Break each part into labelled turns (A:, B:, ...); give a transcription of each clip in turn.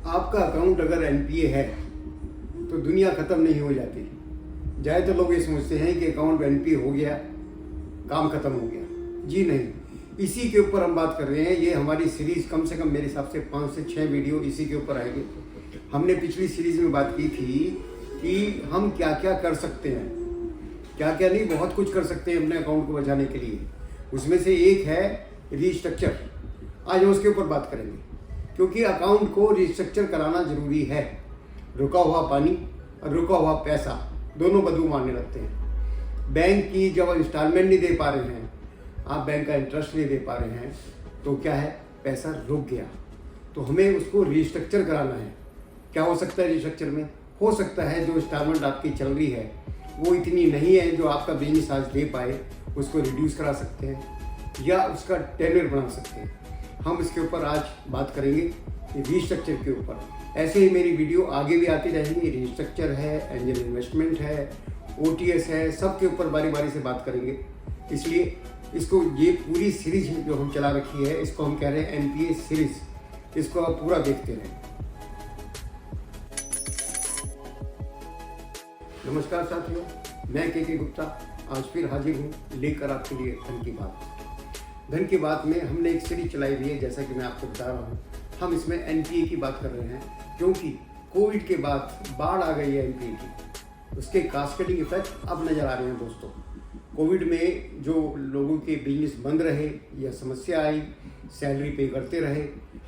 A: आपका अकाउंट अगर एनपीए है तो दुनिया ख़त्म नहीं हो जाती। ज़्यादातर लोग ये समझते हैं कि अकाउंट एनपीए हो गया, काम ख़त्म हो गया। जी नहीं, इसी के ऊपर हम बात कर रहे हैं। ये हमारी सीरीज़ कम से कम मेरे हिसाब से 5 से 6 वीडियो इसी के ऊपर आएंगे। हमने पिछली सीरीज़ में बात की थी कि हम क्या क्या कर सकते हैं, क्या क्या नहीं, बहुत कुछ कर सकते हैं अपने अकाउंट को बचाने के लिए। उसमें से एक है रीस्ट्रक्चर। आज हम उसके ऊपर बात करेंगे, क्योंकि अकाउंट को रीस्ट्रक्चर कराना ज़रूरी है। रुका हुआ पानी और रुका हुआ पैसा दोनों बदबू मारने लगते हैं। बैंक की जब इंस्टॉलमेंट नहीं दे पा रहे हैं, आप बैंक का इंटरेस्ट नहीं दे पा रहे हैं, तो क्या है, पैसा रुक गया। तो हमें उसको रीस्ट्रक्चर कराना है। क्या हो सकता है रीस्ट्रक्चर में? हो सकता है जो इंस्टॉलमेंट आपकी चल रही है वो इतनी नहीं है जो आपका बिजनेस आज दे पाए, उसको रिड्यूस करा सकते हैं या उसका टेन्योर बना सकते हैं। हम इसके ऊपर आज बात करेंगे, रीस्ट्रक्चर के ऊपर। ऐसे ही मेरी वीडियो आगे भी आती रहेंगी। रीस्ट्रक्चर है, एंजल इन्वेस्टमेंट है, ओटीएस है, सब के ऊपर बारी बारी से बात करेंगे। इसलिए इसको, ये पूरी सीरीज जो हम चला रखी है, इसको हम कह रहे हैं एनपीए सीरीज। इसको आप पूरा देखते रहें। नमस्कार साथियों, मैं के गुप्ता आज फिर हाजिर हूँ लेकर आपके लिए धन की बात। धन की बात में हमने एक सीरीज चलाई हुई है, जैसा कि मैं आपको बता रहा हूँ। हम इसमें एनपीए की बात कर रहे हैं, क्योंकि कोविड के बाद बाढ़ आ गई है एनपीए की। उसके कास्केडिंग इफेक्ट अब नज़र आ रहे हैं दोस्तों। कोविड में जो लोगों के बिजनेस बंद रहे या समस्या आई, सैलरी पे करते रहे,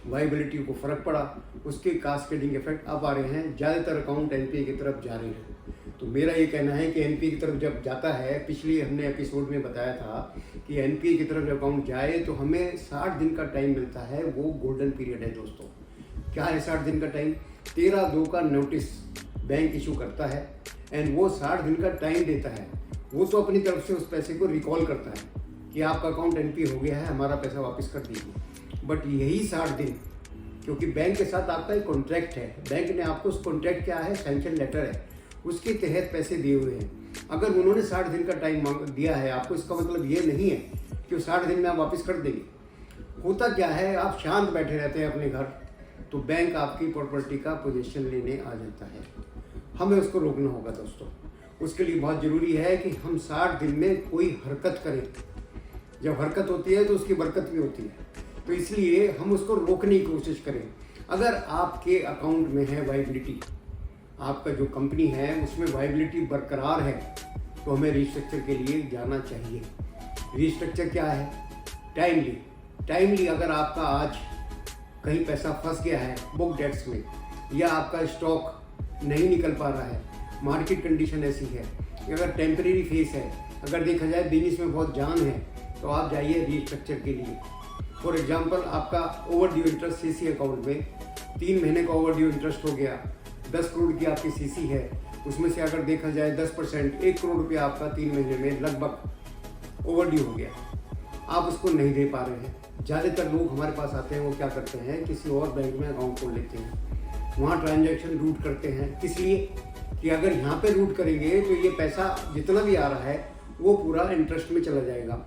A: वाइबिलिटी को फ़र्क पड़ा, उसके कास्केडिंग इफेक्ट अब आ रहे हैं। ज़्यादातर अकाउंट एनपीए की तरफ जा रहे हैं। तो मेरा ये कहना है कि एनपीए की तरफ जब जाता है, पिछले हमने एपिसोड में बताया था कि एनपीए की तरफ जब अकाउंट जाए तो हमें 60 दिन का टाइम मिलता है। वो गोल्डन पीरियड है दोस्तों। क्या है 60 दिन का टाइम? 13/2 का नोटिस बैंक इशू करता है एंड वो 60 दिन का टाइम देता है। वो तो अपनी तरफ से उस पैसे को रिकॉल करता है कि आपका अकाउंट एनपीए हो गया है, हमारा पैसा वापस कर दीजिए। बट यही 60 दिन, क्योंकि बैंक के साथ आपका एक कॉन्ट्रैक्ट है, बैंक ने आपको उस कॉन्ट्रैक्ट क्या है, सैंक्शन लेटर है, उसके तहत पैसे दिए हुए हैं। अगर उन्होंने 60 दिन का टाइम दिया है आपको, इसका मतलब ये नहीं है कि 60 दिन में आप वापस कर देंगे। होता क्या है, आप शांत बैठे रहते हैं अपने घर, तो बैंक आपकी प्रॉपर्टी का पोजीशन लेने आ जाता है। हमें उसको रोकना होगा दोस्तों। उसके लिए बहुत ज़रूरी है कि हम 60 दिन में कोई हरकत करें। जब हरकत होती है तो उसकी बरकत भी होती है, तो इसलिए हम उसको रोकने की कोशिश करें। अगर आपके अकाउंट में है वाइबिलिटी, आपका जो कंपनी है उसमें वाइबिलिटी बरकरार है, तो हमें रीस्ट्रक्चर के लिए जाना चाहिए। रीस्ट्रक्चर क्या है? टाइमली अगर आपका आज कहीं पैसा फंस गया है बुक डेट्स में, या आपका स्टॉक नहीं निकल पा रहा है, मार्केट कंडीशन ऐसी है, अगर टेम्परेरी फेस है, अगर देखा जाए बिजनेस में बहुत जान है, तो आप जाइए रीस्ट्रक्चर के लिए। फॉर एग्जांपल, आपका ओवरड्यू इंटरेस्ट सीसी अकाउंट में 3 महीने का ओवरड्यू इंटरेस्ट हो गया, 10 करोड़ की आपकी सीसी है, उसमें से अगर देखा जाए 10%, 1 करोड़ रुपया आपका 3 महीने में लगभग ओवरड्यू हो गया, आप उसको नहीं दे पा रहे हैं। ज़्यादातर लोग हमारे पास आते हैं, वो क्या करते हैं, किसी और बैंक में अकाउंट खोल लेते हैं, वहाँ ट्रांजैक्शन रूट करते हैं। इसलिए कि अगर यहाँ पे रूट करेंगे तो ये पैसा जितना भी आ रहा है वो पूरा इंटरेस्ट में चला जाएगा।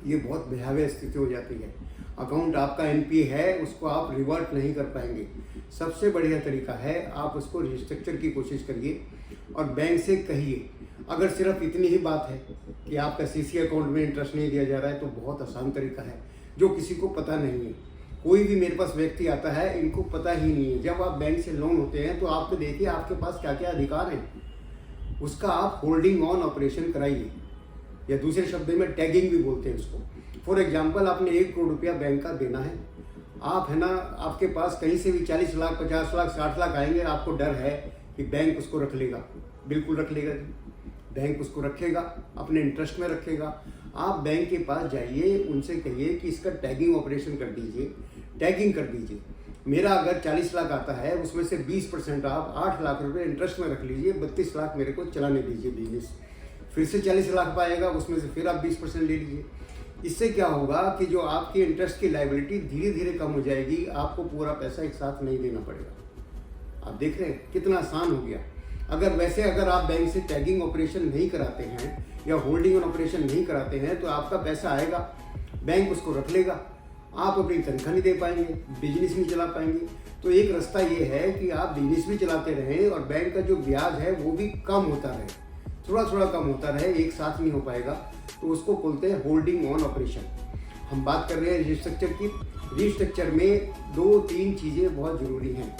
A: ये बहुत भयावह स्थिति हो जाती है। अकाउंट आपका एनपीए है, उसको आप रिवर्ट नहीं कर पाएंगे। सबसे बढ़िया तरीका है, आप उसको रीस्ट्रक्चर की कोशिश करिए और बैंक से कहिए। अगर सिर्फ इतनी ही बात है कि आपका सीसी अकाउंट में इंटरेस्ट नहीं दिया जा रहा है, तो बहुत आसान तरीका है जो किसी को पता नहीं है। कोई भी मेरे पास व्यक्ति आता है, इनको पता ही नहीं है। जब आप बैंक से लोन होते हैं तो आप तो देखिए आपके पास क्या क्या अधिकार हैं, उसका आप होल्डिंग ऑन ऑपरेशन कराइए, या दूसरे शब्द में टैगिंग भी बोलते हैं उसको। फॉर एग्जांपल, आपने 1 करोड़ रुपया बैंक का देना है, आप है ना, आपके पास कहीं से भी 40 लाख, 50 लाख, 60 लाख आएंगे, आपको डर है कि बैंक उसको रख लेगा। बिल्कुल रख लेगा, बैंक उसको रखेगा, अपने इंटरेस्ट में रखेगा। आप बैंक के पास जाइए, उनसे कहिए कि इसका टैगिंग ऑपरेशन कर दीजिए, टैगिंग कर दीजिए। मेरा अगर 40 लाख आता है, उसमें से 20% आप 8 लाख रुपए इंटरेस्ट में रख लीजिए, 32 लाख मेरे को चलाने दीजिए बिजनेस। फिर से 40 लाख पाएगा, उसमें से फिर आप 20% ले लीजिए। इससे क्या होगा कि जो आपकी इंटरेस्ट की लायबिलिटी धीरे धीरे कम हो जाएगी, आपको पूरा पैसा एक साथ नहीं देना पड़ेगा। आप देख रहे हैं कितना आसान हो गया। अगर आप बैंक से टैगिंग ऑपरेशन नहीं कराते हैं या होल्डिंग ऑन ऑपरेशन नहीं कराते हैं, तो आपका पैसा आएगा, बैंक उसको रख लेगा आप अपनी तनख्वाह नहीं दे पाएंगे, बिजनेस नहीं चला पाएंगे। तो एक रास्ता ये है कि आप बिजनेस भी चलाते रहें और बैंक का जो ब्याज है वो भी कम होता रहे, थोड़ा थोड़ा कम होता रहे, एक साथ नहीं हो पाएगा। तो उसको बोलते हैं होल्डिंग ऑन ऑपरेशन। हम बात कर रहे हैं रिस्ट्रक्चर की। रिस्ट्रक्चर में 2-3 चीज़ें बहुत ज़रूरी हैं।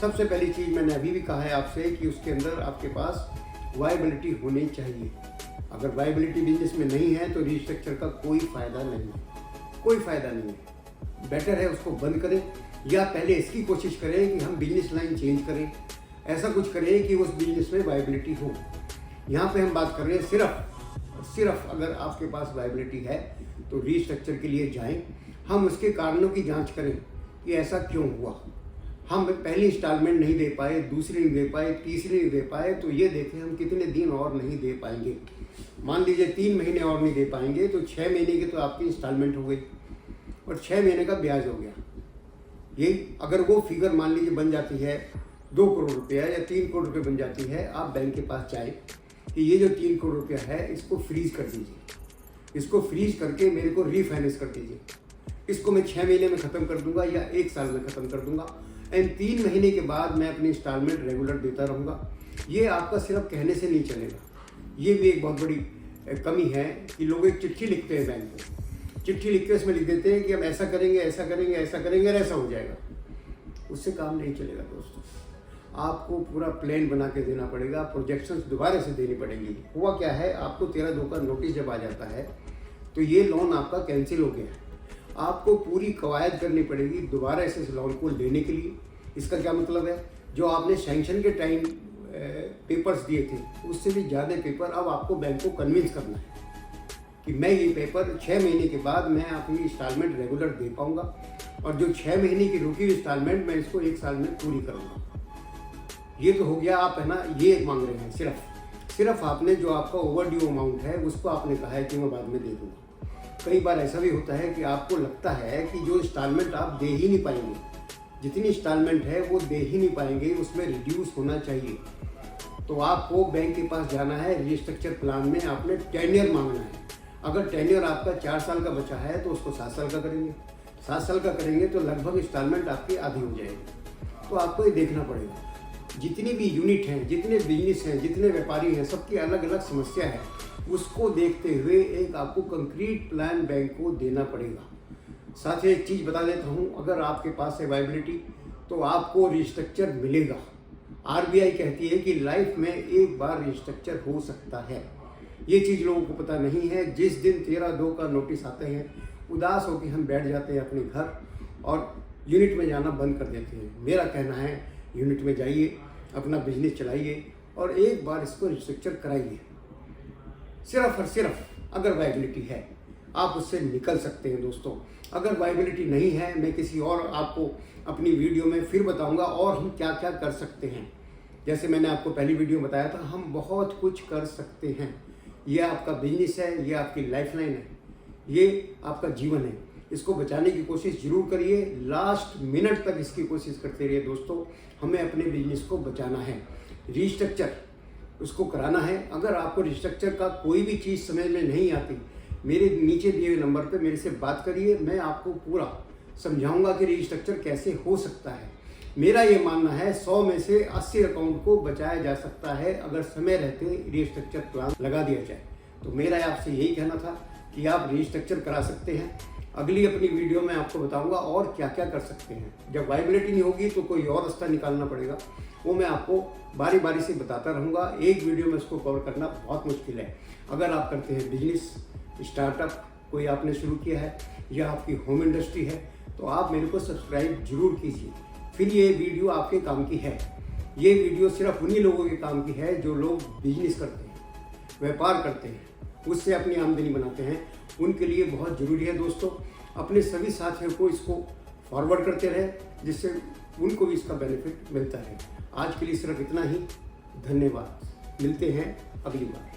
A: सबसे पहली चीज़ मैंने अभी भी कहा है आपसे कि उसके अंदर आपके पास वायबिलिटी होनी चाहिए। अगर वायबिलिटी बिजनेस में नहीं है तो रिस्ट्रक्चर का कोई फ़ायदा नहीं है, कोई फ़ायदा नहीं है। बेटर है उसको बंद करें या पहले इसकी कोशिश करें कि हम बिजनेस लाइन चेंज करें, ऐसा कुछ करें कि उस बिजनेस में वायबिलिटी हो। यहाँ पे हम बात कर रहे हैं सिर्फ अगर आपके पास वायबिलिटी है तो रिस्ट्रक्चर के लिए जाएं। हम उसके कारणों की जांच करें कि ऐसा क्यों हुआ। हम पहली इंस्टॉलमेंट नहीं दे पाए, दूसरी नहीं दे पाए, तीसरी नहीं दे पाए, तो ये देखें हम कितने दिन और नहीं दे पाएंगे। मान लीजिए 3 महीने और नहीं दे पाएंगे तो 6 महीने की तो आपकी इंस्टॉलमेंट हो गई और 6 महीने का ब्याज हो गया। ये अगर वो फिगर मान लीजिए बन जाती है 2 करोड़ रुपया या 3 करोड़ रुपये बन जाती है, आप बैंक के पास जाए कि ये जो 3 करोड़ रुपया है इसको फ्रीज कर दीजिए, इसको फ्रीज करके मेरे को रीफाइनेंस कर दीजिए, इसको मैं 6 महीने में ख़त्म कर दूंगा या 1 साल में ख़त्म कर दूंगा एंड 3 महीने के बाद मैं अपनी इंस्टॉलमेंट रेगुलर देता रहूँगा। ये आपका सिर्फ कहने से नहीं चलेगा। ये भी एक बहुत बड़ी कमी है कि लोग एक चिट्ठी लिखते हैं बैंक को, चिट्ठी लिख के उसमें लिख देते हैं कि हम ऐसा करेंगे, ऐसा करेंगे, ऐसा करेंगे और ऐसा हो जाएगा। उससे काम नहीं चलेगा दोस्तों। आपको पूरा प्लान बना के देना पड़ेगा, प्रोजेक्शंस दोबारा से देनी पड़ेगी। हुआ क्या है, आपको 13/2 का नोटिस जब आ जाता है तो ये लोन आपका कैंसिल हो गया है। आपको पूरी कवायद करनी पड़ेगी दोबारा इस लोन को लेने के लिए। इसका क्या मतलब है, जो आपने सैंक्शन के टाइम पेपर्स दिए थे उससे भी ज़्यादा पेपर अब आपको बैंक को कन्विंस करना है कि मैं ये पेपर 6 महीने के बाद मैं अपनी इंस्टॉलमेंट रेगुलर दे पाऊँगा और जो 6 महीने की रुकी इंस्टॉलमेंट मैं इसको 1 साल में पूरी करूँगा। ये तो हो गया, आप है ना ये मांग रहे हैं। सिर्फ आपने जो आपका ओवर ड्यू अमाउंट है उसको आपने कहा है कि मैं बाद में दे दूँगा। कई बार ऐसा भी होता है कि आपको लगता है कि जो इंस्टॉलमेंट आप दे ही नहीं पाएंगे, जितनी इंस्टॉलमेंट है वो दे ही नहीं पाएंगे, उसमें रिड्यूस होना चाहिए। तो आपको बैंक के पास जाना है, रिस्ट्रक्चर प्लान में आपने टेन्योर मांगना है। अगर टेन्योर आपका 4 साल का बचा है तो उसको 7 साल का करेंगे, 7 साल का करेंगे तो लगभग इंस्टॉलमेंट आपकी आधी हो जाएगी। तो आपको ये देखना पड़ेगा, जितनी भी यूनिट हैं, जितने बिजनेस हैं, जितने व्यापारी हैं, सबकी अलग अलग समस्या है। उसको देखते हुए एक आपको कंक्रीट प्लान बैंक को देना पड़ेगा। साथ ही एक चीज़ बता देता हूँ, अगर आपके पास है वायबिलिटी तो आपको रिस्ट्रक्चर मिलेगा। आरबीआई कहती है कि लाइफ में एक बार रिस्ट्रक्चर हो सकता है। ये चीज़ लोगों को पता नहीं है। जिस दिन 13/2 का नोटिस आते हैं उदास होकर हम बैठ जाते हैं अपने घर और यूनिट में जाना बंद कर देते हैं। मेरा कहना है यूनिट में जाइए, अपना बिजनेस चलाइए और एक बार इसको रिस्ट्रक्चर कराइए। सिर्फ और सिर्फ अगर वायबिलिटी है आप उससे निकल सकते हैं दोस्तों। अगर वायबिलिटी नहीं है, मैं किसी और आपको अपनी वीडियो में फिर बताऊंगा और हम क्या क्या कर सकते हैं। जैसे मैंने आपको पहली वीडियो में बताया था, हम बहुत कुछ कर सकते हैं। ये आपका बिजनेस है, ये आपकी लाइफलाइन है, ये आपका जीवन है। इसको बचाने की कोशिश जरूर करिए, लास्ट मिनट तक इसकी कोशिश करते रहिए दोस्तों। हमें अपने बिजनेस को बचाना है, रिस्ट्रक्चर उसको कराना है। अगर आपको रिस्ट्रक्चर का कोई भी चीज़ समझ में नहीं आती, मेरे नीचे दिए हुए नंबर पे मेरे से बात करिए, मैं आपको पूरा समझाऊंगा कि रिस्ट्रक्चर कैसे हो सकता है। मेरा ये मानना है 100 में से 80 अकाउंट को बचाया जा सकता है अगर समय रहते रिस्ट्रक्चर प्लान लगा दिया जाए। तो मेरा आपसे यही कहना था कि आप रिस्ट्रक्चर करा सकते हैं। अगली अपनी वीडियो में आपको बताऊंगा और क्या क्या कर सकते हैं। जब वायबिलिटी नहीं होगी तो कोई और रास्ता निकालना पड़ेगा, वो मैं आपको बारी बारी से बताता रहूँगा। एक वीडियो में इसको कवर करना बहुत मुश्किल है। अगर आप करते हैं बिजनेस, स्टार्टअप कोई आपने शुरू किया है या आपकी होम इंडस्ट्री है तो आप मेरे को सब्सक्राइब जरूर कीजिए। फिर ये वीडियो आपके काम की है। ये वीडियो सिर्फ उन्हीं लोगों के काम की है जो लोग बिजनेस करते हैं, व्यापार करते हैं, उससे अपनी आमदनी बनाते हैं। उनके लिए बहुत ज़रूरी है दोस्तों। अपने सभी साथियों को इसको फॉरवर्ड करते रहे जिससे उनको भी इसका बेनिफिट मिलता है। आज के लिए सिर्फ इतना ही। धन्यवाद, मिलते हैं अगली बार।